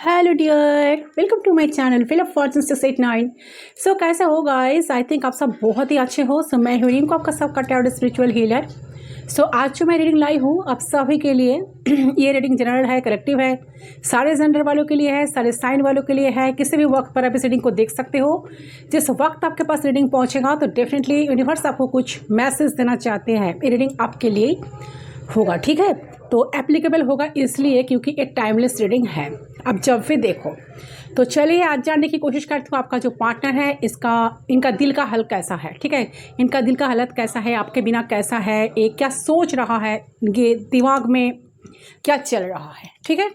Hello dear, welcome to my channel feel of fortune 689। So कैसे हो guys? I think आप सब बहुत ही अच्छे हो। सो मैं हीरोइन को आपका सबका टैरोट स्पिरिचुअल हीलर। सो आज जो मैं रीडिंग लाई हूँ आप सभी के लिए ये रीडिंग जनरल है, कलेक्टिव है, सारे जेंडर वालों के लिए है, सारे साइन वालों के लिए है। किसी भी वक्त पर आप इस रीडिंग को देख सकते हो। जिस वक्त आपके पास रीडिंग पहुँचेगा तो डेफिनेटली यूनिवर्स आपको कुछ मैसेज देना चाहते हैं। ये रीडिंग आपके लिए होगा, ठीक है? तो एप्लीकेबल होगा इसलिए क्योंकि एक टाइमलेस रीडिंग है। अब जब भी देखो तो चलिए आज जानने की कोशिश करती हूँ आपका जो पार्टनर है इनका दिल का हाल कैसा है, ठीक है? इनका दिल का हालत कैसा है, आपके बिना कैसा है, ये क्या सोच रहा है, ये दिमाग में क्या चल रहा है, ठीक है?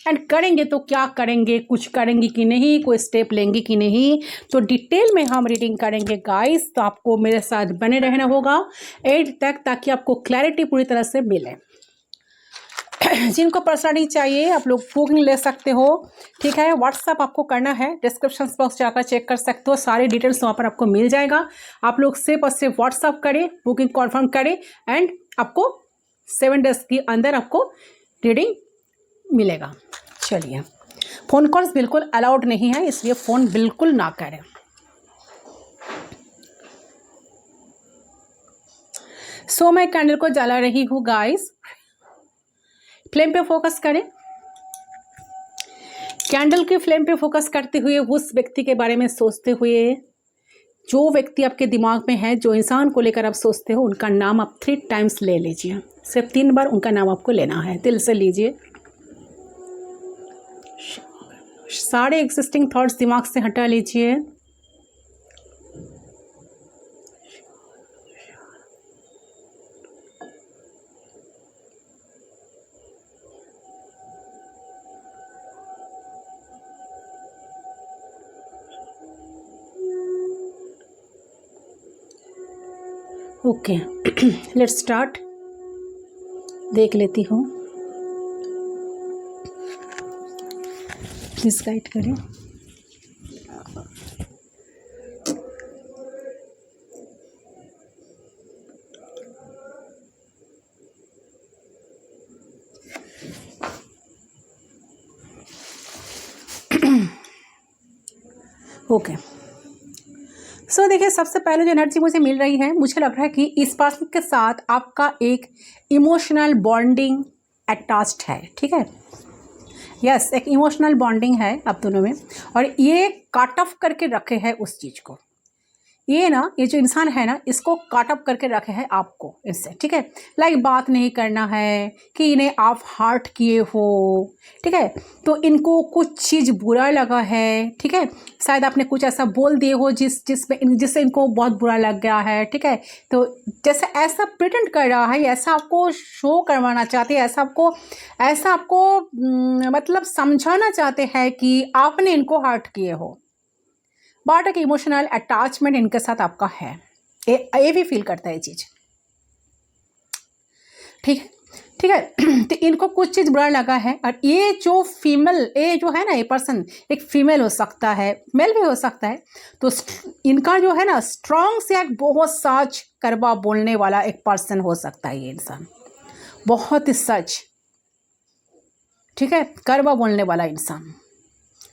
एंड करेंगे तो क्या करेंगे, कुछ करेंगे कि नहीं, कोई स्टेप लेंगे कि नहीं, तो डिटेल में हम रीडिंग करेंगे गाइस। तो आपको मेरे साथ बने रहना होगा एंड तक ताकि आपको क्लैरिटी पूरी तरह से मिले। जिनको पर्सनली चाहिए आप लोग बुकिंग ले सकते हो, ठीक है? व्हाट्सअप आपको करना है, डिस्क्रिप्शन बॉक्स जाकर चेक कर सकते हो, सारी डिटेल्स वहाँ पर आपको मिल जाएगा। आप लोग सिर्फ और सिर्फ व्हाट्सअप करें, बुकिंग कन्फर्म करें एंड आपको 7 डेज के अंदर आपको रीडिंग मिलेगा। चलिए, फ़ोन कॉल्स बिल्कुल अलाउड नहीं है, इसलिए फ़ोन बिल्कुल ना करें। सो मैं कैंडल को जला रही हूँ गाइस। फ्लेम पे फोकस करें। कैंडल की फ्लेम पे फोकस करते हुए उस व्यक्ति के बारे में सोचते हुए, जो व्यक्ति आपके दिमाग में है, जो इंसान को लेकर आप सोचते हो, उनका नाम आप 3 टाइम्स ले लीजिए। सिर्फ 3 बार उनका नाम आपको लेना है, दिल से लीजिए। सारे एग्जिस्टिंग थॉट्स दिमाग से हटा लीजिए। Okay, let's start. देख लेती हूँ, प्लीज गाइड करें। ओके, सो देखिए, सबसे पहले जो एनर्जी मुझे मिल रही है, मुझे लग रहा है कि इस पर्सन के साथ आपका एक इमोशनल बॉन्डिंग अटैच्ड है, ठीक है? यस, एक इमोशनल बॉन्डिंग है आप दोनों में और ये काट ऑफ करके रखे हैं उस चीज़ को। ये जो इंसान है ना, इसको काट अप करके रखे है आपको इससे, ठीक है? लाइक बात नहीं करना है कि इन्हें आप हार्ट किए हो, ठीक है? तो इनको कुछ चीज़ बुरा लगा है, ठीक है? शायद आपने कुछ ऐसा बोल दिए हो जिससे इनको बहुत बुरा लग गया है, ठीक है? तो जैसे ऐसा प्रिटेंड कर रहा है, ऐसा आपको शो करवाना चाहते हैं, ऐसा आपको मतलब समझाना चाहते हैं कि आपने इनको हर्ट किए हो। बट एक इमोशनल अटैचमेंट इनके साथ आपका है, ये भी फील करता है ये चीज़, ठीक है? ठीक है। तो इनको कुछ चीज़ बुरा लगा है और ये जो है ना, ये पर्सन एक फीमेल हो सकता है, मेल भी हो सकता है। तो इनका जो है ना, स्ट्रॉन्ग से एक बहुत सच करवा बोलने वाला एक पर्सन हो सकता है ये इंसान, बहुत ही सच, ठीक है? करवा बोलने वाला इंसान,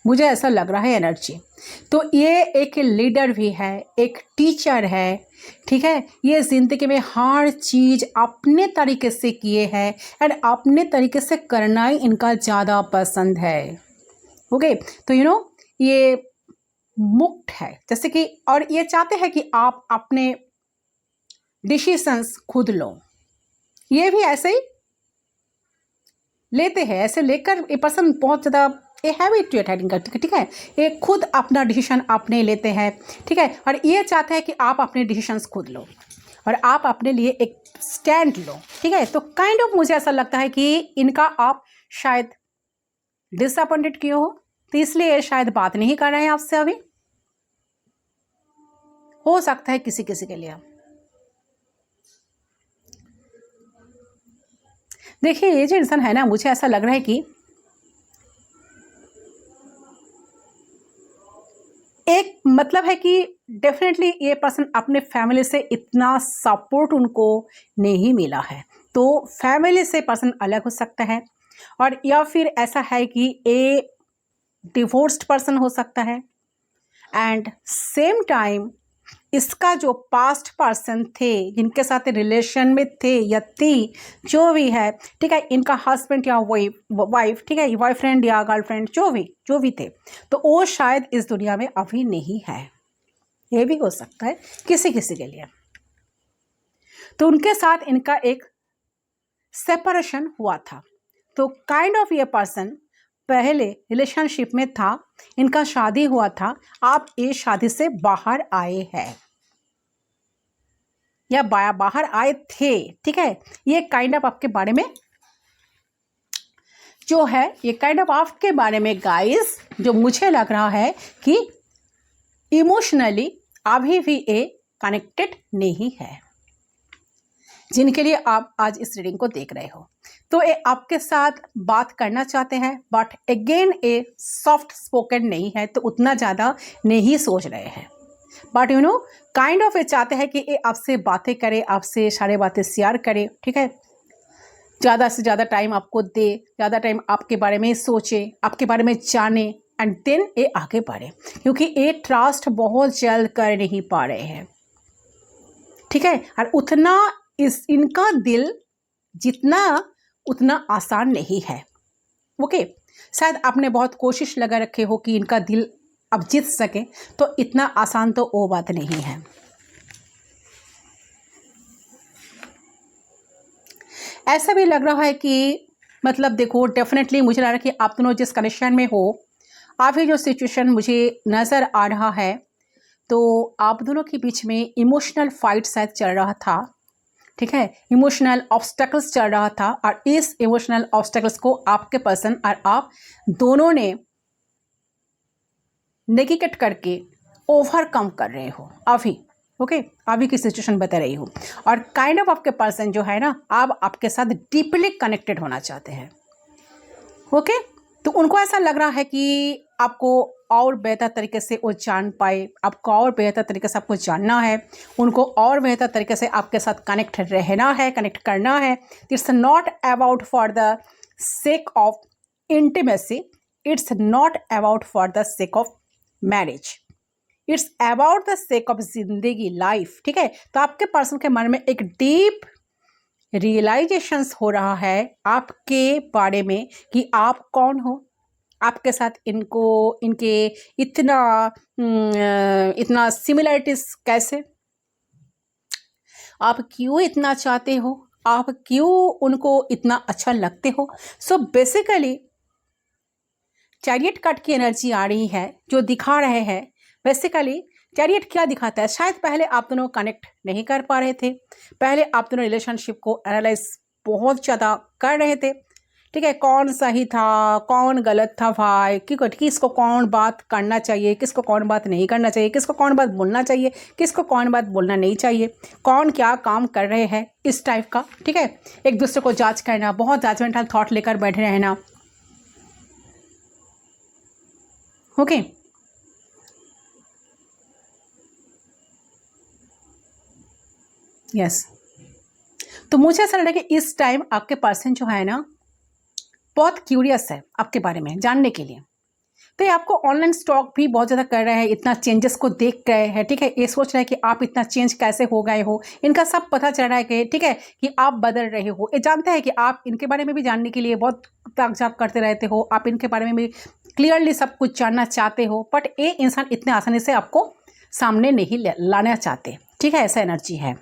मुझे ऐसा लग रहा है एनर्जी। तो ये एक लीडर भी है, एक टीचर है, ठीक है? ये ज़िंदगी में हर चीज़ अपने तरीके से किए हैं एंड अपने तरीके से करना ही इनका ज़्यादा पसंद है। ओके, तो ये मुक्त है जैसे कि, और ये चाहते हैं कि आप अपने डिसीजंस खुद लो। ये भी ऐसे ही लेते हैं, ऐसे लेकर ये पर्सन बहुत ज़्यादा ये हैबिचुएट है इनका, ठीक है? ये खुद अपना डिसीजन अपने लेते हैं, ठीक है? और ये चाहते हैं कि आप अपने डिसीजंस खुद लो और आप अपने लिए एक स्टैंड लो, ठीक है? तो काइंड ऑफ मुझे ऐसा लगता है कि इनका आप शायद डिसअपॉइंटेड किए हो, तो इसलिए ये शायद बात नहीं कर रहे हैं आपसे अभी। हो सकता है किसी किसी के लिए। देखिए, ये जो इंसान है ना, मुझे ऐसा लग रहा है कि एक मतलब है कि डेफिनेटली ये पर्सन अपने फैमिली से इतना सपोर्ट उनको नहीं मिला है, तो फैमिली से पर्सन अलग हो सकता है। और या फिर ऐसा है कि ये डिवोर्स्ड पर्सन हो सकता है, एंड सेम टाइम इसका जो पास्ट पर्सन थे जिनके साथ रिलेशन में थे या थी, जो भी है, ठीक है, इनका हस्बैंड या वाइफ, ठीक है, बॉयफ्रेंड या गर्लफ्रेंड, जो भी थे, तो वो शायद इस दुनिया में अभी नहीं है। ये भी हो सकता है किसी किसी के लिए। तो उनके साथ इनका एक सेपरेशन हुआ था। तो काइंड ऑफ ये पर्सन पहले रिलेशनशिप में था, इनका शादी हुआ था, आप ये शादी से बाहर आए हैं या बाहर आए थे, ठीक है। ये काइंड ऑफ आपके बारे में जो है, ये काइंड ऑफ आपके बारे में गाइस, जो मुझे लग रहा है कि इमोशनली अभी भी ये कनेक्टेड नहीं है, जिनके लिए आप आज इस रीडिंग को देख रहे हो। तो ये आपके साथ बात करना चाहते हैं, बट अगेन ये सॉफ्ट स्पोकन नहीं है, तो उतना ज़्यादा नहीं सोच रहे हैं, but you know kind of ये चाहते हैं कि ये आपसे बातें करे, आपसे सारे बातें शेयर करे, ठीक है, ज़्यादा से ज़्यादा टाइम आपको दे, ज़्यादा टाइम आपके बारे में सोचे, आपके बारे में जाने, एंड देन ये आगे बढ़े, क्योंकि ये ट्रस्ट बहुत जल्द कर नहीं पा रहे हैं, ठीक है। और उतना इनका दिल जितना उतना आसान नहीं है, ओके। शायद आपने बहुत कोशिश लगा रखे हो कि इनका दिल अब जीत सके, तो इतना आसान तो वो बात नहीं है। ऐसा भी लग रहा है कि मतलब देखो, डेफिनेटली मुझे लग रहा है कि आप दोनों जिस कनेक्शन में हो, अभी जो सिचुएशन मुझे नज़र आ रहा है, तो आप दोनों के बीच में इमोशनल फाइट शायद चल रहा था, ठीक है, इमोशनल ऑब्स्टेकल्स चल रहा था, और इस इमोशनल ऑब्स्टेकल्स को आपके पर्सन और आप दोनों ने नेगेट करके ओवरकम कर रहे हो अभी, ओके। अभी की सिचुएशन बता रही हूँ, और काइंड ऑफ आपके पर्सन जो है ना, आप आपके साथ डीपली कनेक्टेड होना चाहते हैं, ओके। तो उनको ऐसा लग रहा है कि आपको और बेहतर तरीके से वो जान पाए, आपको और बेहतर तरीके से आपको जानना है, उनको और बेहतर तरीके से आपके साथ कनेक्ट रहना है, कनेक्ट करना है। It's not about for the sake of intimacy, it's not about for the sake of marriage, it's about the sake of जिंदगी, लाइफ, ठीक है। तो आपके पर्सन के मन में एक डीप रियलाइजेशंस हो रहा है आपके बारे में कि आप कौन हो, आपके साथ इनके इतना सिमिलरिटीज कैसे, आप क्यों इतना चाहते हो, आप क्यों उनको इतना अच्छा लगते हो। सो बेसिकली चैरियट कार्ड की एनर्जी आ रही है, जो दिखा रहे हैं बेसिकली चैरियट क्या दिखाता है। शायद पहले आप दोनों कनेक्ट नहीं कर पा रहे थे, पहले आप दोनों रिलेशनशिप को एनालाइज बहुत ज़्यादा कर रहे थे, ठीक है, कौन सही था कौन गलत था भाई, किसको कौन बात करना चाहिए, किसको कौन बात नहीं करना चाहिए, किसको कौन बात बोलना चाहिए, किसको कौन बात बोलना नहीं चाहिए, कौन क्या काम कर रहे हैं, इस टाइप का, ठीक है। एक दूसरे को जांच करना, बहुत जजमेंटल थॉट लेकर बैठे रहना, ओके। यस, तो मुझे ऐसा लग रहा है कि इस टाइम आपके पर्सन जो है ना, बहुत क्यूरियस है आपके बारे में जानने के लिए। तो ये आपको ऑनलाइन स्टॉक भी बहुत ज़्यादा कर रहे हैं, इतना चेंजेस को देख रहे हैं, ठीक है, ये सोच रहे हैं कि आप इतना चेंज कैसे हो गए हो, इनका सब पता चल रहा है कि ठीक है कि आप बदल रहे हो। ये जानते हैं कि आप इनके बारे में भी जानने के लिए बहुत ताकझाक करते रहते हो, आप इनके बारे में भी क्लियरली सब कुछ जानना चाहते हो, बट ये इंसान इतने आसानी से आपको सामने नहीं लाना चाहते, ठीक है, ऐसा एनर्जी है।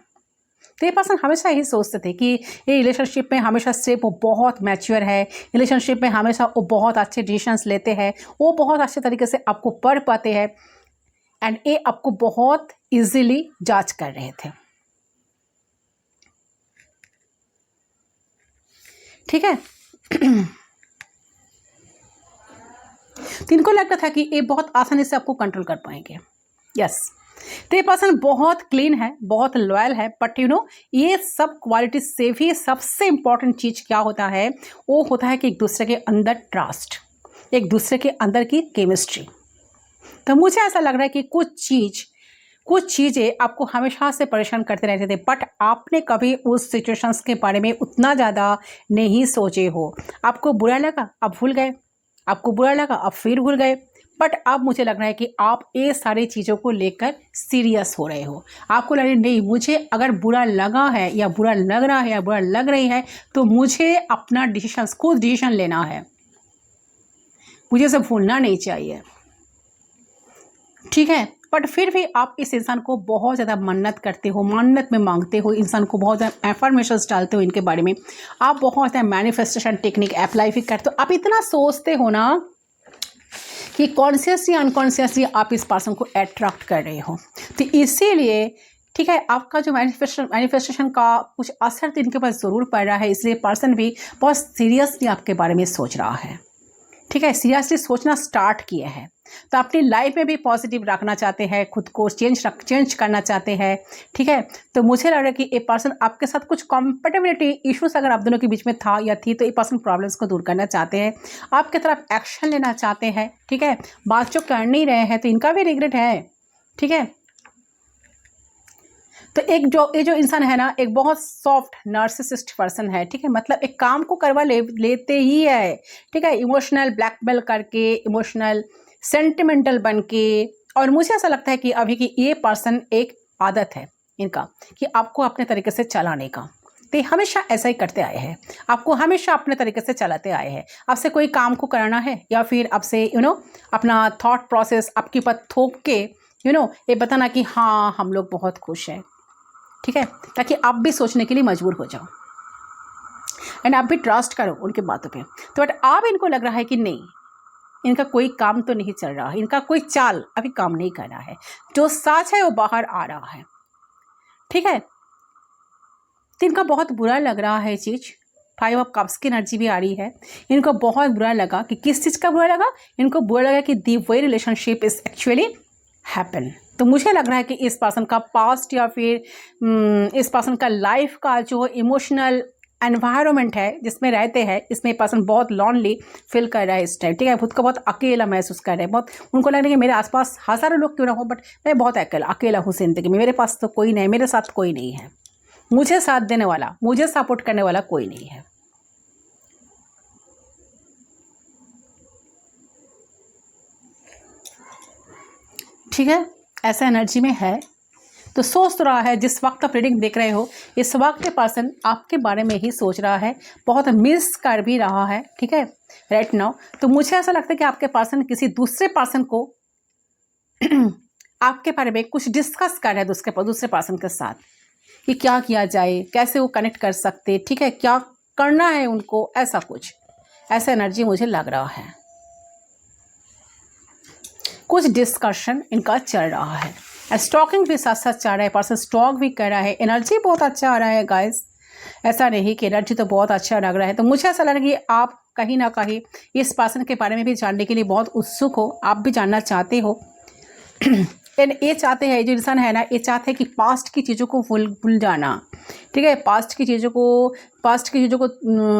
तो ये पर्सन हमेशा यही सोचते थे कि ये रिलेशनशिप में हमेशा से वो बहुत मैच्योर है, रिलेशनशिप में हमेशा वो बहुत अच्छे डिसीजंस लेते हैं, वो बहुत अच्छे तरीके से आपको पढ़ पाते हैं, एंड ये आपको बहुत इजीली जज कर रहे थे, ठीक है। तो इनको लगता था कि ये बहुत आसानी से आपको कंट्रोल कर पाएंगे, यस। तो ये पर्सन बहुत क्लीन है, बहुत लॉयल है, बट यू नो ये सब क्वालिटी से भी सबसे इंपॉर्टेंट चीज़ क्या होता है, वो होता है कि एक दूसरे के अंदर ट्रस्ट, एक दूसरे के अंदर की केमिस्ट्री। तो मुझे ऐसा लग रहा है कि कुछ चीज़ें आपको हमेशा से परेशान करते रहते थे, बट आपने कभी उस सिचुएशंस के बारे में उतना ज़्यादा नहीं सोचे हो। आपको बुरा लगा, आप भूल गए, आपको बुरा लगा, आप फिर भूल गए। बट अब मुझे लग रहा है कि आप ये सारी चीज़ों को लेकर सीरियस हो रहे हो। आपको लग रहा है नहीं, मुझे अगर बुरा लगा है या बुरा लग रहा है या बुरा लग रही है तो मुझे अपना डिसीजन, खुद डिसीजन लेना है, मुझे इसे भूलना नहीं चाहिए, ठीक है। बट फिर भी आप इस इंसान को बहुत ज़्यादा मन्नत करते हो, मन्नत में मांगते हो, इंसान को बहुत ज़्यादा एफर्मेशंस डालते हो इनके बारे में, आप बहुत ज़्यादा मैनिफेस्टेशन टेक्निक अप्लाई भी करते हो। आप इतना सोचते हो ना कि कॉन्शियसली अनकॉन्शियसली आप इस पर्सन को अट्रैक्ट कर रहे हो। तो इसीलिए ठीक है, आपका जो मैनिफेस्टेशन का कुछ असर तो इनके पास ज़रूर पड़ रहा है, इसलिए पर्सन भी बहुत सीरियसली आपके बारे में सोच रहा है, ठीक है, सीरियसली सोचना स्टार्ट किए हैं। तो अपनी लाइफ में भी पॉजिटिव रखना चाहते हैं, खुद को चेंज करना चाहते हैं, ठीक है। तो मुझे लग रहा है कि ये पर्सन आपके साथ कुछ कॉम्पेटेबिलिटी इश्यूज अगर आप दोनों के बीच में था या थी, तो ये पर्सन प्रॉब्लम्स को दूर करना चाहते हैं, आपके तरफ एक्शन लेना चाहते हैं, ठीक है। बात जो कर नहीं रहे हैं तो इनका भी रिग्रेट है, ठीक है। तो ये जो इंसान है ना, एक बहुत सॉफ्ट नार्सिसिस्ट पर्सन है, ठीक है। मतलब एक काम को करवा लेते ही है, ठीक है, इमोशनल ब्लैकमेल करके, इमोशनल सेंटिमेंटल बन के। और मुझे ऐसा लगता है कि अभी की ये पर्सन एक आदत है इनका कि आपको अपने तरीके से चलाने का, तो हमेशा ऐसा ही करते आए हैं, आपको हमेशा अपने तरीके से चलाते आए हैं। आपसे कोई काम को कराना है या फिर आपसे अपना थॉट प्रोसेस आपके ऊपर थोप के ये बताना कि हाँ हम लोग बहुत खुश हैं, ठीक है, ताकि आप भी सोचने के लिए मजबूर हो जाओ एंड आप भी ट्रस्ट करो उनकी बातों पे। तो बट अब इनको लग रहा है कि नहीं, इनका कोई काम तो नहीं चल रहा है, इनका कोई चाल अभी काम नहीं कर रहा है, जो सच है वो बाहर आ रहा है, ठीक है। तो इनका बहुत बुरा लग रहा है चीज़। 5 ऑफ कप्स की एनर्जी भी आ रही है, इनको बहुत बुरा लगा। कि किस चीज़ का बुरा लगा? इनको बुरा लगा कि the way relationship is actually happen. तो मुझे लग रहा है कि इस पर्सन का पास्ट या फिर इस पर्सन का लाइफ का जो इमोशनल एनवायरनमेंट है जिसमें रहते हैं, इसमें पर्सन बहुत लॉनली फील कर रहा है इस टाइम, ठीक है। खुद को बहुत अकेला महसूस कर रहे हैं, बहुत उनको लग रहा है कि मेरे आसपास हज़ारों लोग क्यों ना हो, बट मैं बहुत अकेला हूँ जिंदगी में, मेरे पास तो कोई नहीं, मेरे साथ कोई नहीं है, मुझे साथ देने वाला, मुझे सपोर्ट करने वाला कोई नहीं है, ठीक है। ऐसा एनर्जी में है। तो सोच तो रहा है, जिस वक्त आप रीडिंग देख रहे हो इस वक्त पर्सन आपके बारे में ही सोच रहा है, बहुत मिस कर भी रहा है, ठीक है, राइट नाउ। तो मुझे ऐसा लगता है कि आपके पर्सन किसी दूसरे पर्सन को आपके बारे में कुछ डिस्कस कर रहे हैं दूसरे पर्सन के साथ, कि क्या किया जाए, कैसे वो कनेक्ट कर सकते, ठीक है, क्या करना है उनको, ऐसा एनर्जी मुझे लग रहा है। कुछ डिस्कशन इनका चल रहा है, स्टॉकिंग भी साथ साथ चल रहा है, पर्सन स्टॉक भी कर रहा है, एनर्जी बहुत अच्छा आ रहा है गाइस। ऐसा नहीं कि एनर्जी तो बहुत अच्छा लग रहा है। तो मुझे ऐसा लग रहा है कि आप कहीं ना कहीं इस पर्सन के बारे में भी जानने के लिए बहुत उत्सुक हो, आप भी जानना चाहते हो। ये चाहते हैं, जो इंसान है ना, ये चाहते हैं कि पास्ट की चीज़ों को भूल जाना, ठीक है, पास्ट की चीज़ों को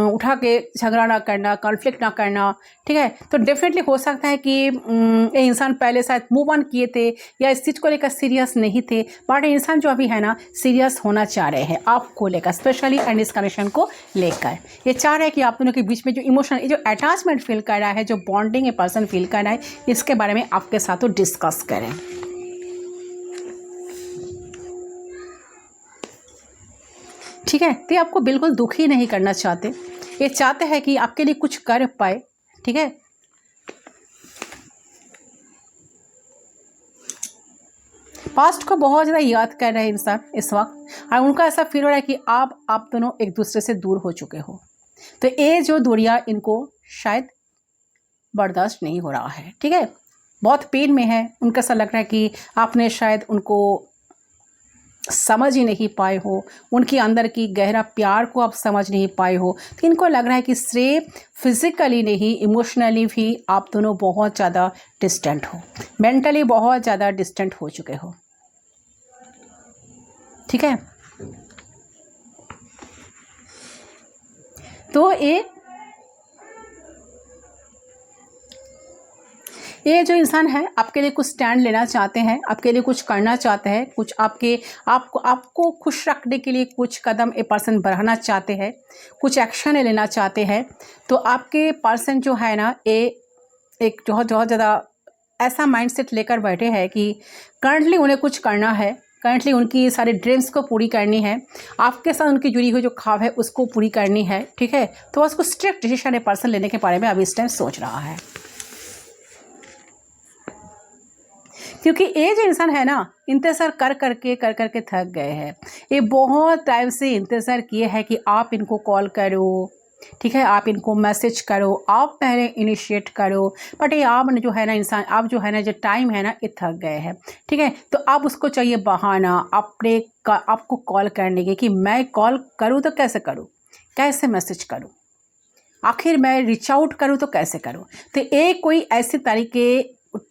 उठा के झगड़ा ना करना, कॉन्फ्लिक्ट ना करना, ठीक है। तो डेफिनेटली हो सकता है कि ये इंसान पहले शायद मूव ऑन किए थे या इस चीज़ को लेकर सीरियस नहीं थे, बट इंसान जो अभी है ना सीरियस होना चाह रहे हैं आपको लेकर, स्पेशली एंड इस कनेक्शन को लेकर। ये चाह रहे हैं कि आप दोनों के बीच में जो इमोशन, जो अटैचमेंट फील कर रहा है, जो बॉन्डिंग ये पर्सन फील कर रहा है, इसके बारे में आपके साथ डिस्कस करें, ठीक है। तो ये आपको बिल्कुल दुखी नहीं करना चाहते, ये चाहते हैं कि आपके लिए कुछ कर पाए, ठीक है। पास्ट को बहुत ज़्यादा याद कर रहे हैं इंसान इस वक्त, और उनका ऐसा फील हो रहा है कि आप दोनों एक दूसरे से दूर हो चुके हो। तो ये जो दूरियां इनको शायद बर्दाश्त नहीं हो रहा है, ठीक है, बहुत पेन में है। उनका ऐसा लग रहा है कि आपने शायद उनको समझ ही नहीं पाए हो, उनके अंदर की गहरा प्यार को आप समझ नहीं पाए हो। तो इनको लग रहा है कि सिर्फ फिजिकली नहीं, इमोशनली भी आप दोनों बहुत ज़्यादा डिस्टेंट हो, मेंटली बहुत ज़्यादा डिस्टेंट हो चुके हो, ठीक है। तो ये जो इंसान है आपके लिए कुछ स्टैंड लेना चाहते हैं, आपके लिए कुछ करना चाहते हैं, कुछ आपको खुश रखने के लिए कुछ कदम ये पर्सन बढ़ाना चाहते हैं, कुछ एक्शन लेना चाहते हैं। तो आपके पर्सन जो है ना, ये एक बहुत ज़्यादा ऐसा माइंडसेट लेकर बैठे हैं कि करंटली उन्हें कुछ करना है, करंटली उनकी सारे ड्रीम्स को पूरी करनी है, आपके साथ उनकी जुड़ी हुई जो ख्वाब है उसको पूरी करनी है, ठीक है। तो उसको स्ट्रिक्ट डिसीजन पर्सन लेने के बारे में अभी इस टाइम सोच रहा है, क्योंकि ये जो इंसान है ना, इंतज़ार कर करके थक गए हैं। ये बहुत टाइम से इंतज़ार किए हैं कि आप इनको कॉल करो, ठीक है, आप इनको मैसेज करो, आप पहले इनिशिएट करो, बट ये आप जो है ना इंसान, आप जो है ना जो टाइम है ना ये थक गए हैं, ठीक है। तो अब उसको चाहिए बहाना आपको कॉल करने के, कि मैं कॉल करूँ तो कैसे करूँ, कैसे मैसेज करूँ, आखिर मैं रीच आउट करूँ तो कैसे करूँ। तो ये कोई ऐसे तरीके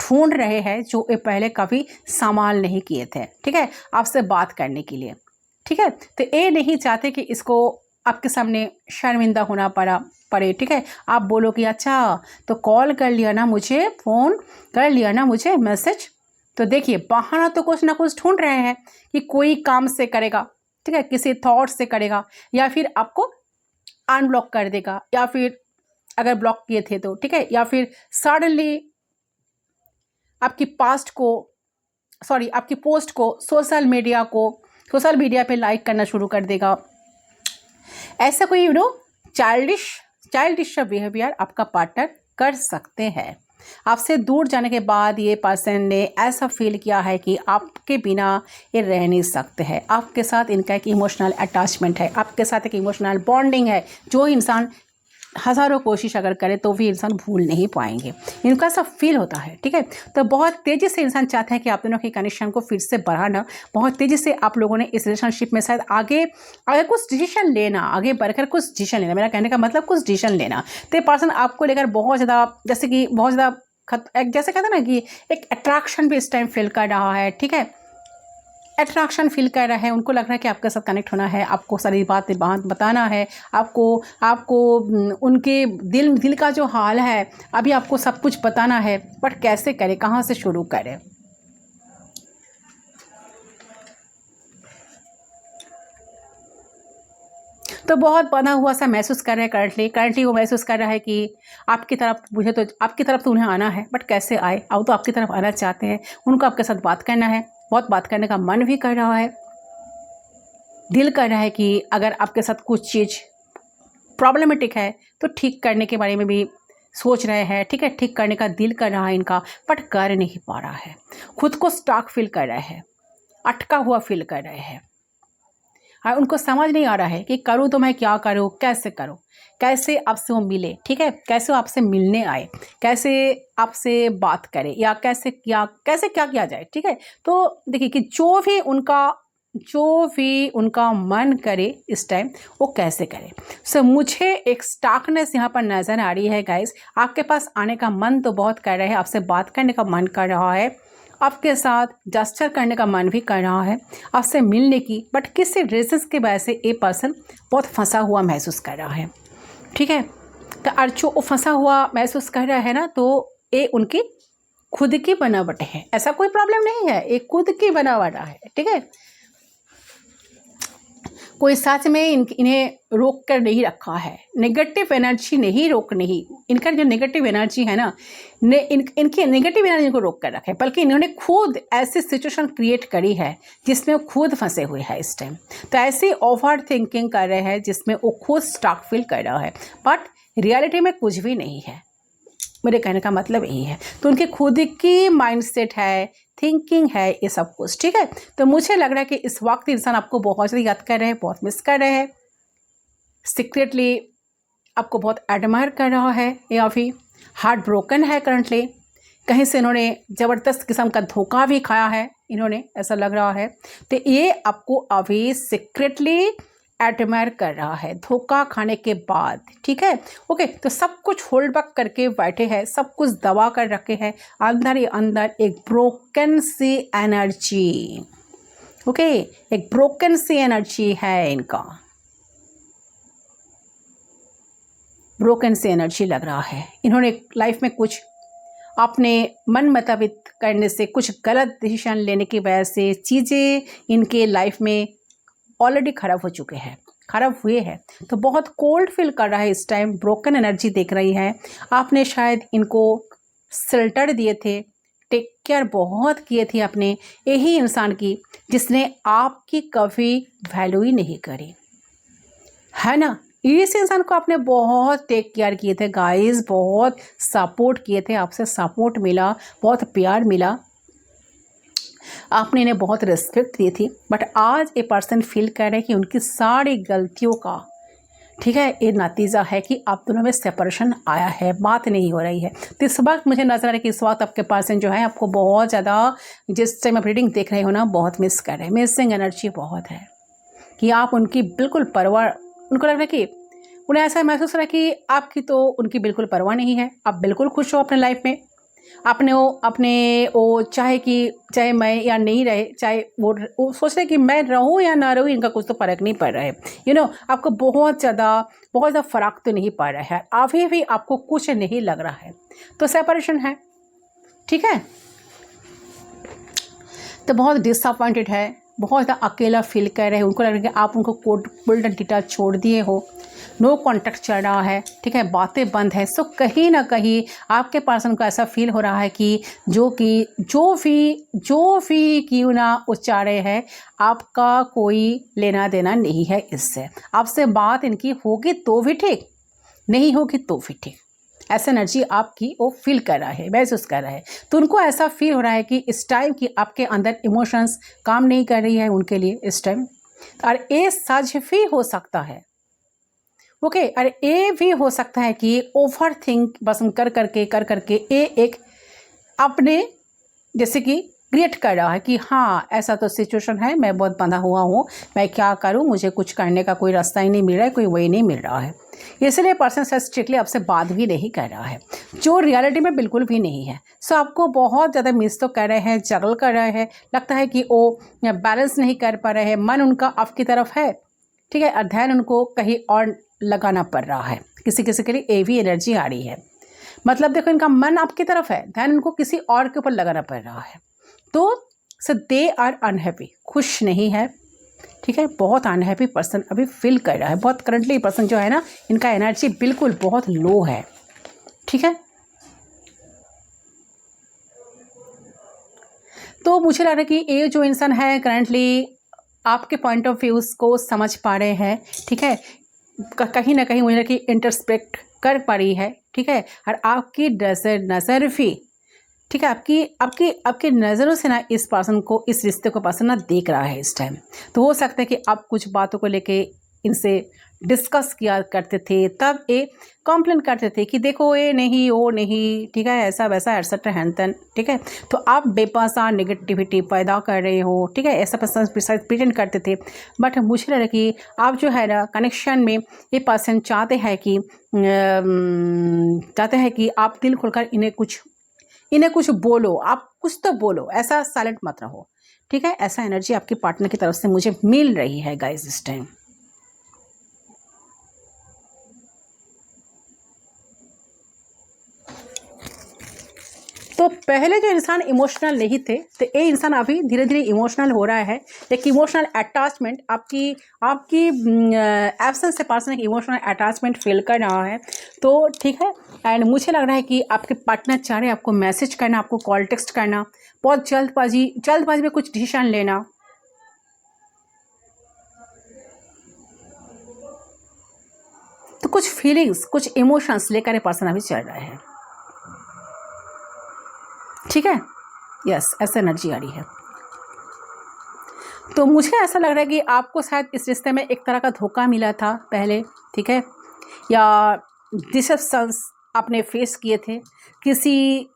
ढूंढ रहे हैं जो ये पहले कभी इस्तेमाल नहीं किए थे, ठीक है, आपसे बात करने के लिए, ठीक है। तो ये नहीं चाहते कि इसको आपके सामने शर्मिंदा होना पड़े, ठीक है। आप बोलो कि अच्छा तो कॉल कर लिया ना मुझे, फ़ोन कर लिया ना मुझे, मैसेज, तो देखिए बहाना तो कुछ ना कुछ ढूंढ रहे हैं कि कोई काम से करेगा, ठीक है, किसी थॉट से करेगा, या फिर आपको अनब्लॉक कर देगा, या फिर अगर ब्लॉक किए थे तो, ठीक है, या फिर सडनली आपकी आपकी पोस्ट को सोशल मीडिया पे लाइक करना शुरू कर देगा। ऐसा कोई चाइल्डिश बिहेवियर आपका पार्टनर कर सकते हैं। आपसे दूर जाने के बाद ये पर्सन ने ऐसा फील किया है कि आपके बिना ये रह नहीं सकते हैं, आपके साथ इनका एक इमोशनल अटैचमेंट है, आपके साथ एक इमोशनल बॉन्डिंग है, जो इंसान हज़ारों कोशिश अगर करे तो भी इंसान भूल नहीं पाएंगे, इनका सब फील होता है, ठीक है। तो बहुत तेज़ी से इंसान चाहते हैं कि आप दोनों के कनेक्शन को फिर से बढ़ाना, बहुत तेज़ी से आप लोगों ने इस रिलेशनशिप में शायद आगे कुछ डिसीजन लेना, आगे बढ़कर कुछ डिसीजन लेना, मेरा कहने का मतलब कुछ डिसीजन लेना। तो ये पर्सन आपको लेकर बहुत ज़्यादा, जैसे कि बहुत ज़्यादा जैसे कहते हैं ना कि एक अट्रैक्शन भी इस टाइम फील कर रहा है, ठीक है, अट्रैक्शन फील कर रहा है। उनको लग रहा है कि आपके साथ कनेक्ट होना है, आपको सारी बातें बताना है, आपको उनके दिल का जो हाल है अभी आपको सब कुछ बताना है, बट कैसे करें, कहाँ से शुरू करें। तो बहुत बना हुआ सा महसूस कर रहे हैं करंटली वो महसूस कर रहा है कि आपकी तरफ तो उन्हें आना है, बट कैसे आए, अब तो आपकी तरफ आना चाहते हैं, उनको आपके साथ बात करना है, बहुत बात करने का मन भी कर रहा है, दिल कर रहा है कि अगर आपके साथ कुछ चीज़ प्रॉब्लमेटिक है तो ठीक करने के बारे में भी सोच रहे हैं, ठीक है, ठीक करने का दिल कर रहा है इनका, बट कर नहीं पा रहा है, खुद को स्टक फील कर रहे हैं, अटका हुआ फील कर रहे हैं, और उनको समझ नहीं आ रहा है कि करूँ तो मैं क्या करूँ, कैसे आपसे वो मिले, ठीक है, कैसे वो आपसे मिलने आए, कैसे आपसे बात करें, या कैसे क्या किया जाए, ठीक है। तो देखिए कि जो भी उनका मन करे इस टाइम वो कैसे करे। सो मुझे एक स्टार्कनेस यहाँ पर नज़र आ रही है गाइस, आपके पास आने का मन तो बहुत कर रहे हैं, आपसे बात करने का मन कर रहा है, आपके साथ जस्चर करने का मन भी कर रहा है, आपसे मिलने की, बट किसी रीजंस की वजह से ये पर्सन बहुत फंसा हुआ महसूस कर रहा है, ठीक है। तो अर्चो वो फंसा हुआ महसूस कर रहा है ना, तो ये उनकी खुद की बनावट है, ऐसा कोई प्रॉब्लम नहीं है, ये खुद की बनावट है, ठीक है। कोई सच में इन्हें रोक कर नहीं रखा है, नेगेटिव एनर्जी नहीं इनका जो नेगेटिव एनर्जी है ना, इनकी नेगेटिव एनर्जी को रोक कर रखा है, बल्कि इन्होंने खुद ऐसी सिचुएशन क्रिएट करी है जिसमें वो खुद फंसे हुए हैं इस टाइम। तो ऐसी ओवर थिंकिंग कर रहे हैं जिसमें वो खुद स्टक फील कर रहा है, बट रियलिटी में कुछ भी नहीं है, मेरे कहने का मतलब यही है। तो उनके खुद की माइंडसेट है, थिंकिंग है, ये सब कुछ, ठीक है। तो मुझे लग रहा है कि इस वक्त इंसान आपको बहुत ज़्यादा याद कर रहे हैं, बहुत मिस कर रहे हैं, सीक्रेटली आपको बहुत एडमायर कर रहा है, या फिर हार्ट ब्रोकन है करंटली, कहीं से इन्होंने ज़बरदस्त किस्म का धोखा भी खाया है इन्होंने, ऐसा लग रहा है। तो ये आपको अभी सीक्रेटली एडमायर कर रहा है धोखा खाने के बाद, ठीक है। ओके, तो सब कुछ होल्ड बैक करके बैठे हैं, सब कुछ दबा कर रखे हैं, अंदर ही अंदर एक ब्रोकन सी एनर्जी, ओके, एक ब्रोकन सी एनर्जी है इनका, ब्रोकन सी एनर्जी लग रहा है। इन्होंने लाइफ में कुछ अपने मन मुताबिक करने से, कुछ गलत डिसीजन लेने की वजह से चीज़ें इनके लाइफ में ऑलरेडी ख़राब हो चुके हैं, ख़राब हुए हैं, तो बहुत कोल्ड फील कर रहा है इस टाइम, ब्रोकन एनर्जी देख रही है। आपने शायद इनको शेल्टर दिए थे, टेक केयर बहुत किए थे अपने, यही इंसान की जिसने आपकी कभी वैल्यू ही नहीं करी, है ना। इस इंसान को आपने बहुत टेक केयर किए थे गाइस, बहुत सपोर्ट किए थे, आपसे सपोर्ट मिला, बहुत प्यार मिला, आपने इन्हें बहुत रिस्पेक्ट दी थी। बट आज ये पर्सन फील कर रहे हैं कि उनकी सारी गलतियों का, ठीक है, ये नतीजा है कि आप दोनों में सेपरेशन आया है, बात नहीं हो रही है। तो इस वक्त मुझे नजर आ रहा है कि इस वक्त आपके पर्सन जो है आपको बहुत ज़्यादा, जिस टाइम आप रीडिंग देख रहे हो ना, बहुत मिस कर रहे हैं। मिसिंग एनर्जी बहुत है कि आप उनकी बिल्कुल परवाह, उनको लग रहा है कि उन्हें ऐसा महसूस हो रहा है कि आपकी तो उनकी बिल्कुल परवाह नहीं है, आप बिल्कुल खुश हो अपने लाइफ में, अपने वो चाहे मैं या नहीं रहे, चाहे वो सोच रहे कि मैं रहूं या ना रहूं, इनका कुछ तो फर्क नहीं पड़ रहा है। आपको बहुत ज़्यादा फर्क तो नहीं पड़ रहा है, अभी भी आपको कुछ नहीं लग रहा है, तो सेपरेशन है, ठीक है। तो बहुत डिसअपॉइंटेड है, बहुत ज़्यादा अकेला फील कर रहे हैं, उनको लग रहा है कि आप उनको कोल्ड डीटा छोड़ दिए हो, नो कॉन्टैक्ट चल रहा है, ठीक है, बातें बंद है। सो कहीं ना कहीं आपके पर्सन को ऐसा फील हो रहा है कि जो भी क्यों ना उच्चारे है, आपका कोई लेना देना नहीं है इससे, आपसे बात इनकी होगी तो भी ठीक, नहीं होगी तो भी ठीक, ऐसा एनर्जी आपकी वो फील कर रहा है, महसूस कर रहा है। तो उनको ऐसा फील हो रहा है कि इस टाइम की आपके अंदर इमोशंस काम नहीं कर रही है उनके लिए इस टाइम, और ये सच भी हो सकता है, ओके। और ये भी हो सकता है कि ओवर थिंक बस कर करके ये एक अपने जैसे कि क्रिएट कर रहा है कि हाँ ऐसा तो सिचुएशन है, मैं बहुत बंधा हुआ हूँ, मैं क्या करूँ, मुझे कुछ करने का कोई रास्ता ही नहीं मिल रहा है, कोई वे नहीं मिल रहा है, इसलिए पर्सन स्ट्रिक्टली आपसे बात भी नहीं कर रहा है, जो रियलिटी में बिल्कुल भी नहीं है। सो आपको बहुत ज़्यादा मिस तो कर रहे हैं, जगल कर रहे हैं, लगता है कि वो बैलेंस नहीं कर पा रहे हैं, मन उनका आपकी तरफ है, ठीक है, और ध्यान उनको कहीं और लगाना पड़ रहा है। किसी किसी के लिए ये भी एनर्जी आ रही है, मतलब देखो इनका मन आपकी तरफ है, ध्यान उनको किसी और के ऊपर लगाना पड़ रहा है, तो सो दे आर अनहैप्पी, खुश नहीं है, ठीक है, बहुत अनहैप्पी पर्सन अभी फील कर रहा है, बहुत करंटली पर्सन जो है ना, इनका एनर्जी बिल्कुल बहुत लो है, ठीक है। तो मुझे लग रहा है कि ये जो इंसान है करंटली आपके पॉइंट ऑफ व्यूज़ को समझ पा रहे हैं, ठीक है, कहीं ना कहीं मुझे लग रहा है कि इंटरस्पेक्ट कर पा रही है, ठीक है, और आपकी नज़र भी, ठीक है, आपकी नज़रों से ना इस पर्सन को, इस रिश्ते को पर्सन ना देख रहा है इस टाइम। तो हो सकता है कि आप कुछ बातों को लेके इनसे डिस्कस किया करते थे, तब ये कंप्लेन करते थे कि देखो ये नहीं, वो नहीं, ठीक है, ऐसा वैसा एटसेट्रा हैन तन, ठीक है, तो आप बेपसा नेगेटिविटी पैदा कर रहे हो, ठीक है, ऐसा पर्सन प्रेजेंट करते थे। बट मुझे लगा कि आप जो है ना कनेक्शन में ये पर्सन चाहते हैं कि आप दिल खोलकर इन्हें कुछ बोलो, आप कुछ तो बोलो, ऐसा साइलेंट मत रहो, ठीक है, ऐसा एनर्जी आपके पार्टनर की तरफ से मुझे मिल रही है गाइस इस टाइम। तो पहले जो इंसान इमोशनल नहीं थे, तो ये इंसान अभी धीरे धीरे इमोशनल हो रहा है, एक इमोशनल अटैचमेंट आपकी एब्सेंस से पर्सन एक इमोशनल अटैचमेंट फील कर रहा है, तो ठीक है। एंड मुझे लग रहा है कि आपके पार्टनर चाह रहे हैं आपको मैसेज करना, आपको कॉल टेक्स्ट करना, बहुत जल्दबाजी में कुछ डिसीजन लेना, तो कुछ फीलिंग्स, कुछ इमोशंस लेकर ये पर्सन अभी चल रहा है, ठीक है, यस, ऐसा एनर्जी आ रही है। तो मुझे ऐसा लग रहा है कि आपको शायद इस रिश्ते में एक तरह का धोखा मिला था पहले, ठीक है, या डिसेप्शंस आपने फेस किए थे, किसी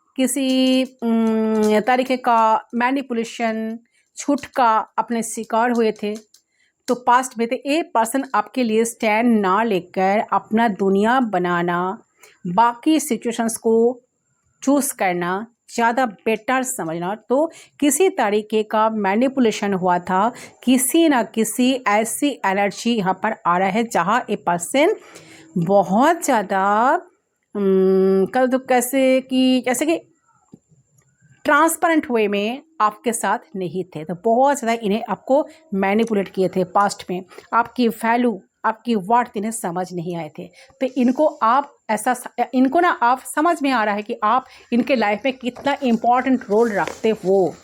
तरीके का मैनिपुलेशन, झूठ का अपने शिकार हुए थे, तो पास्ट में थे। ये पर्सन आपके लिए स्टैंड ना लेकर अपना दुनिया बनाना, बाकी सिचुएशंस को चूज करना ज़्यादा बेटर समझना, तो किसी तरीके का मैनिपुलेशन हुआ था, किसी ना किसी ऐसी एनर्जी यहाँ पर आ रहा है जहाँ ए पर्सन बहुत ज़्यादा कर दो जैसे कि ट्रांसपेरेंट वे में आपके साथ नहीं थे, तो बहुत ज़्यादा इन्हें आपको मैनिपुलेट किए थे पास्ट में, आपकी वैल्यू आपकी वर्ड इन्हें समझ नहीं आए थे। तो इनको ना आप समझ में आ रहा है कि आप इनके लाइफ में कितना इम्पोर्टेंट रोल रखते हो,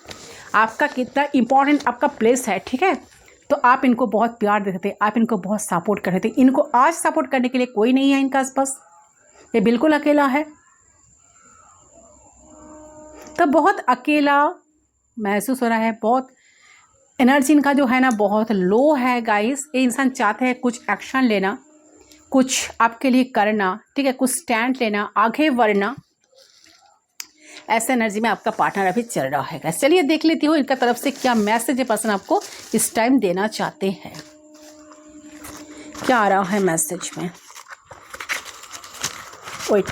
आपका कितना इम्पोर्टेंट आपका प्लेस है। ठीक है, तो आप इनको बहुत प्यार देते थे, आप इनको बहुत सपोर्ट कर रहे थे। इनको आज सपोर्ट करने के लिए कोई नहीं है इनके आसपास, ये बिल्कुल अकेला है। तो बहुत अकेला महसूस हो रहा है, बहुत एनर्जी इनका जो है ना बहुत लो है गाइस। ये इंसान चाहते हैं कुछ एक्शन लेना, कुछ आपके लिए करना, ठीक है, कुछ स्टैंड लेना, आगे बढ़ना। ऐसे एनर्जी में आपका पार्टनर अभी चल रहा है गाइस। चलिए देख लेती हूँ इनका तरफ से क्या मैसेज है पर्सन आपको इस टाइम देना चाहते हैं। क्या आ रहा है मैसेज में? वेट,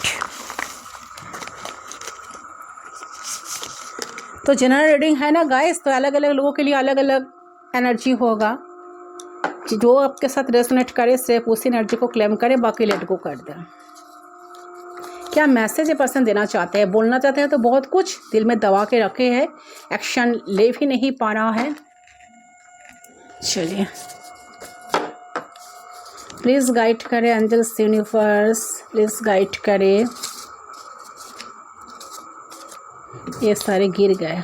तो जनरल रीडिंग है ना गाइस, तो अलग अलग लोगों के लिए अलग अलग एनर्जी होगा। जो आपके साथ रेजोनेट करे सिर्फ उसी एनर्जी को क्लेम करे, बाकी लेट गो कर दे। क्या मैसेज ये पर्सन देना चाहते हैं? बोलना चाहते हैं तो बहुत कुछ दिल में दबा के रखे हैं, एक्शन ले भी नहीं पा रहा है। चलिए प्लीज़ गाइड करें एंजल्स, यूनिवर्स प्लीज़ गाइड करें। ये सारे गिर गए,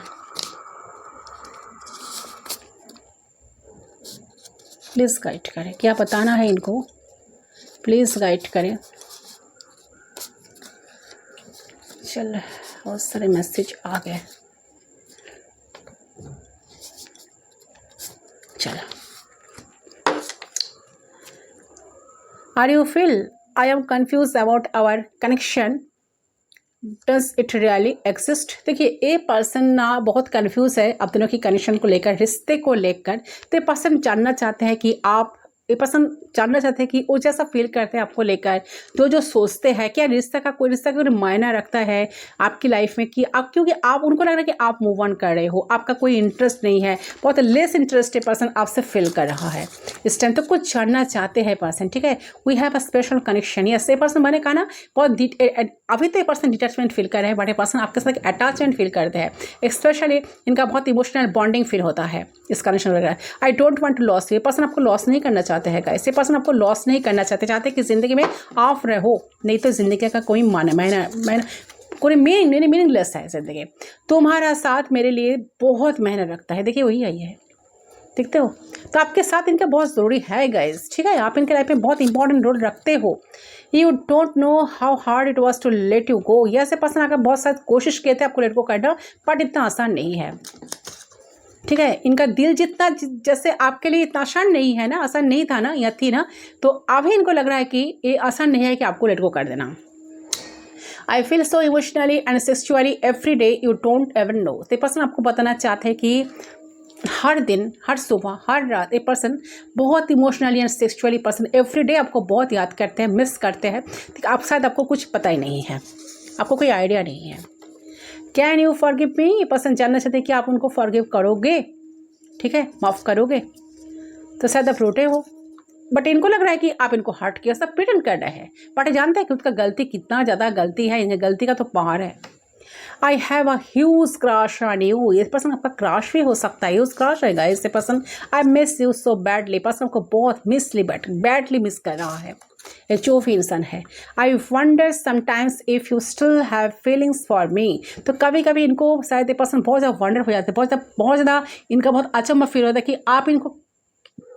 प्लीज़ गाइड करें। क्या बताना है इनको? प्लीज़ गाइड करें। चल बहुत सारे मैसेज आ गए। चलो, are you feel I am confuse about our connection, does it really exist? देखिए ये पर्सन ना बहुत कंफ्यूज है आप दोनों की कनेक्शन को लेकर, रिश्ते को लेकर। तो ये पर्सन जानना चाहते हैं कि आप, ये पर्सन जानना चाहते हैं कि वो जैसा फील करते हैं आपको लेकर, जो सोचते हैं, क्या रिश्ता का कोई मायना रखता है आपकी लाइफ में, कि आप, क्योंकि आप उनको लग रहा है कि आप मूव ऑन कर रहे हो, आपका कोई इंटरेस्ट नहीं है, बहुत लेस इंटरेस्ट है पर्सन आपसे फील कर रहा है इस टाइम। तो कुछ जानना चाहते हैं पर्सन, ठीक है। We have a special connection. Yes, ये पर्सन मैंने कहा ना बहुत अभी तो ये पर्सन डिटैचमेंट फील कर रहे हैं, बट ये पर्सन आपके साथ अटैचमेंट फील करते हैं। स्पेशली इनका बहुत इमोशनल बॉन्डिंग फील होता है इस कनेक्शन वगैरह। I don't want to loss, ये पर्सन आपको लॉस नहीं करना चाहते हैं गाइस। ये पर्सन आपको लॉस नहीं करना चाहते कि ज़िंदगी में आप रहो, नहीं तो ज़िंदगी का कोई कोई मीनिंगलेस है ज़िंदगी। तुम्हारा साथ मेरे लिए बहुत मेहनत रखता है। देखिए वही आई है, देखते हो। तो आपके साथ इनका बहुत ज़रूरी है गाइस, ठीक है। आप इनके लाइफ में बहुत इंपॉर्टेंट रोल रखते हो। You don't know how hard it was to let you go. ये ऐसे पर्सन आकर बहुत सारी कोशिश किए थे आपको लेट गो करना, बट इतना आसान नहीं है, ठीक है। इनका दिल जितना जैसे आपके लिए इतना आसान नहीं है ना, आसान नहीं था ना या थी ना, तो अभी इनको लग रहा है कि ये आसान नहीं है कि आपको लेट गो कर देना। I feel so emotionally and sexually every day, you don't ever know. तो पर्सन आपको बताना चाहते हैं कि हर दिन, हर सुबह, हर रात ये पर्सन बहुत emotionally and sexually person every day आपको बहुत याद करते हैं, मिस करते हैं। ठीक, आप शायद आपको कुछ पता ही नहीं है, आपको कोई आइडिया नहीं है। Can you forgive me? ये पर्सन जानना चाहते हैं कि आप उनको फॉरगिव करोगे, ठीक है, माफ़ करोगे। तो शायद आप रोटे हो, बट इनको लग रहा है कि आप इनको हर्ट किया, सब प्रिटेंड कर रहे हैं, बट जानते हैं कि उसका गलती कितना ज़्यादा गलती है, इन्हें गलती का तो पहाड़ है। I have a huge crush on you. ये पर्सन आपका क्रश भी हो सकता है, ह्यूज क्रश है गाइस। ये person I miss you so badly, person को बहुत बैडली मिस कर रहा है, ये जो भी इंसान है। I wonder sometimes if you still have feelings for me. तो कभी कभी इनको शायद ये पर्सन बहुत ज़्यादा वंडर हो जाते हैं, बहुत ज़्यादा इनका बहुत अचंभा फील होता है कि आप इनको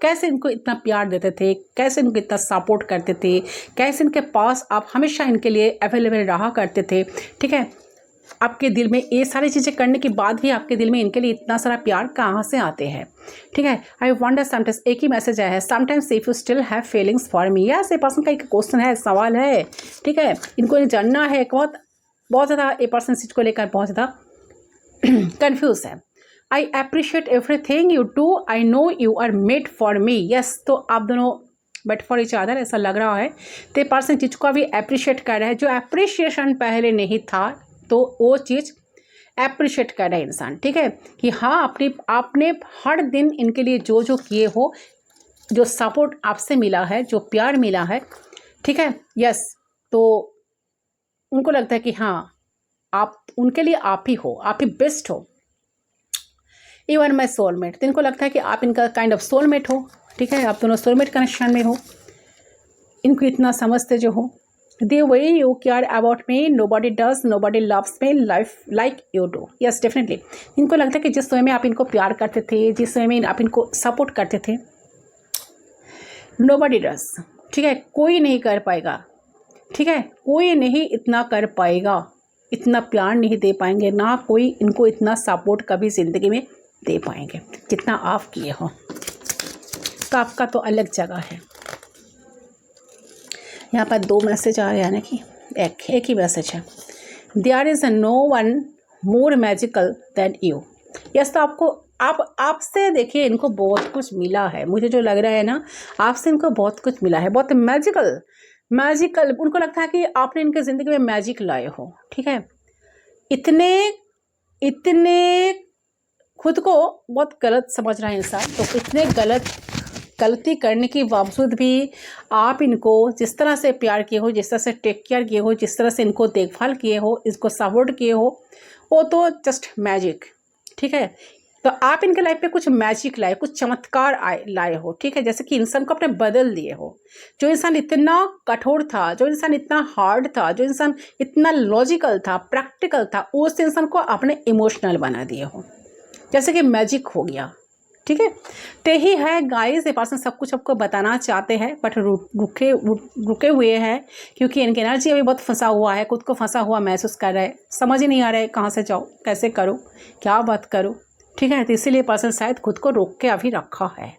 कैसे इनको इतना प्यार देते थे, कैसे इनको इतना सपोर्ट करते थे, कैसे इनके पास आप हमेशा इनके लिए अवेलेबल रहा करते थे, ठीक है। आपके दिल में ये सारी चीज़ें करने के बाद भी आपके दिल में इनके लिए इतना सारा प्यार कहाँ से आते हैं, ठीक है। आई वंडर समटाइम्स, एक ही मैसेज आया है, sometimes if you still have feelings for me. Yes, ये पर्सन का एक क्वेश्चन है, सवाल है, ठीक है। इनको जानना है, बहुत ज़्यादा ये पर्सन चीज़ को लेकर बहुत ज़्यादा कन्फ्यूज है। I appreciate everything you do, I know you are made for me. Yes, तो आप दोनों बट फॉर इच अदर ऐसा लग रहा है। तो पर्सन चीज़ को अभी अप्रिशिएट कर रहा है, जो अप्रिशिएशन पहले नहीं था, तो वो चीज़ अप्रिशिएट कर रहा है इंसान, ठीक है। कि हाँ, आपने हर दिन इनके लिए जो किए हो, जो सपोर्ट आपसे मिला है, जो प्यार मिला है, ठीक है। यस, तो उनको लगता है कि हाँ, आप उनके लिए आप ही हो, आप ही बेस्ट हो। यू आर माई सोलमेट, तो इनको लगता है कि आप इनका काइंड ऑफ सोलमेट हो, ठीक है। आप दोनों सोलमेट कनेक्शन में हो, इनको इतना समझते जो हो, the way you care about me nobody does, nobody loves me life like you do. yes definitely. इनको लगता है कि जिस समय में आप इनको प्यार करते थे, जिस समय में आप इनको सपोर्ट करते थे, nobody does, ठीक है, कोई नहीं कर पाएगा, ठीक है, कोई नहीं इतना कर पाएगा, इतना प्यार नहीं दे पाएंगे, ना कोई इनको इतना सपोर्ट कभी ज़िंदगी में दे पाएंगे जितना आप किए हो। तो आपका तो अलग जगह है। यहाँ पर 2 मैसेज आ रहे हैं ना कि एक ही मैसेज है, there is no one more magical than you. Yes, तो आपसे देखिए इनको बहुत कुछ मिला है, मुझे जो लग रहा है ना, आपसे इनको बहुत कुछ मिला है, बहुत मैजिकल उनको लगता है कि आपने इनके ज़िंदगी में मैजिक लाए हो, ठीक है। इतने खुद को बहुत गलत समझ रहा है इंसान, तो इतने गलती करने के बावजूद भी आप इनको जिस तरह से प्यार किए हो, जिस तरह से टेक केयर किए हो, जिस तरह से इनको देखभाल किए हो, इसको सपोर्ट किए हो, वो तो जस्ट मैजिक, ठीक है। तो आप इनके लाइफ पे कुछ मैजिक लाए, कुछ चमत्कार लाए हो, ठीक है। जैसे कि इंसान को अपने बदल दिए हो। जो इंसान इतना कठोर था, जो इंसान इतना हार्ड था, जो इंसान इतना लॉजिकल था, प्रैक्टिकल था, उस इंसान को आपने इमोशनल बना दिए हो, जैसे कि मैजिक हो गया, ठीक है। तो ही है गाइस, ये पर्सन सब कुछ आपको बताना चाहते हैं बट रुके हुए हैं, क्योंकि इनकी एनर्जी अभी बहुत फंसा हुआ है, खुद को फंसा हुआ महसूस कर रहा है, समझ ही नहीं आ रहा है कहाँ से जाओ, कैसे करो, क्या बात करो, ठीक है। तो इसीलिए पर्सन शायद खुद को रोक के अभी रखा है,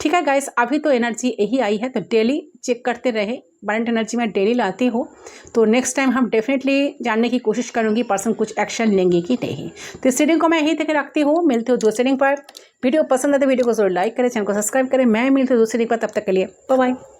ठीक है गाइस। अभी तो एनर्जी यही आई है, तो डेली चेक करते रहे, बरंट एनर्जी में डेली लाती हो, तो नेक्स्ट टाइम हम डेफिनेटली जानने की कोशिश करूँगी पर्सन कुछ एक्शन लेंगे कि नहीं। तो इस रीडिंग को मैं यहीं तक रखती हूँ, मिलती हूँ दूसरी रीडिंग पर। वीडियो पसंद आते वीडियो को जरूर लाइक करें, चैनल को सब्सक्राइब करें। मैं मिलती हूँ दूसरी रीडिंग पर, तब तक के लिए बाय बाय।